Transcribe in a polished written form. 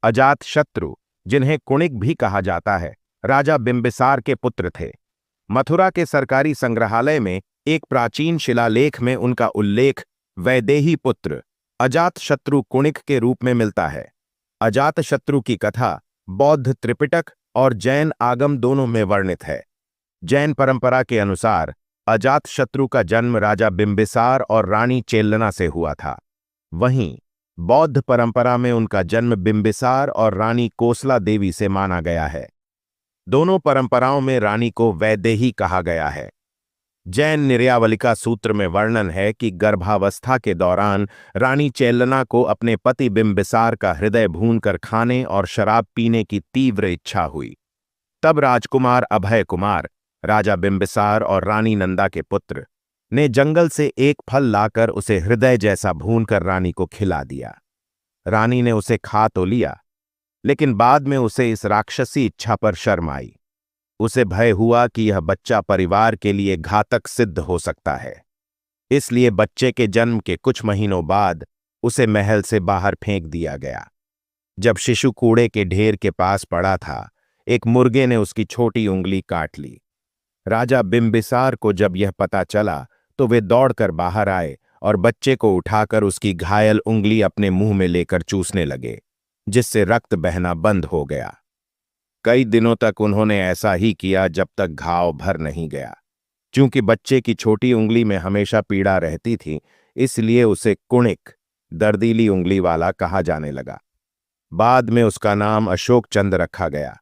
अजातशत्रु, जिन्हें कुणिक भी कहा जाता है, राजा बिंबिसार के पुत्र थे। मथुरा के सरकारी संग्रहालय में एक प्राचीन शिलालेख में उनका उल्लेख वैदेही पुत्र अजातशत्रु कुणिक के रूप में मिलता है। अजातशत्रु की कथा बौद्ध त्रिपिटक और जैन आगम दोनों में वर्णित है। जैन परंपरा के अनुसार अजातशत्रु का जन्म राजा बिंबिसार और रानी चेल्लना से हुआ था। वहीं बौद्ध परंपरा में उनका जन्म बिंबिसार और रानी कोसला देवी से माना गया है। दोनों परंपराओं में रानी को वैदेही कहा गया है। जैन निर्यावलिका सूत्र में वर्णन है कि गर्भावस्था के दौरान रानी चेल्लना को अपने पति बिंबिसार का हृदय भूनकर खाने और शराब पीने की तीव्र इच्छा हुई। तब राजकुमार अभय कुमार, राजा बिंबिसार और रानी नंदा के पुत्र, ने जंगल से एक फल लाकर उसे हृदय जैसा भूनकर रानी को खिला दिया। रानी ने उसे खा तो लिया, लेकिन बाद में उसे इस राक्षसी इच्छा पर शर्म आई। उसे भय हुआ कि यह बच्चा परिवार के लिए घातक सिद्ध हो सकता है। इसलिए बच्चे के जन्म के कुछ महीनों बाद उसे महल से बाहर फेंक दिया गया। जब शिशु कूड़े के ढेर के पास पड़ा था, एक मुर्गे ने उसकी छोटी उंगली काट ली। राजा बिंबिसार को जब यह पता चला तो वे दौड़कर बाहर आए और बच्चे को उठाकर उसकी घायल उंगली अपने मुंह में लेकर चूसने लगे, जिससे रक्त बहना बंद हो गया। कई दिनों तक उन्होंने ऐसा ही किया जब तक घाव भर नहीं गया। चूंकि बच्चे की छोटी उंगली में हमेशा पीड़ा रहती थी, इसलिए उसे कुणिक, दर्दीली उंगली वाला, कहा जाने लगा। बाद में उसका नाम अशोक चंद रखा गया।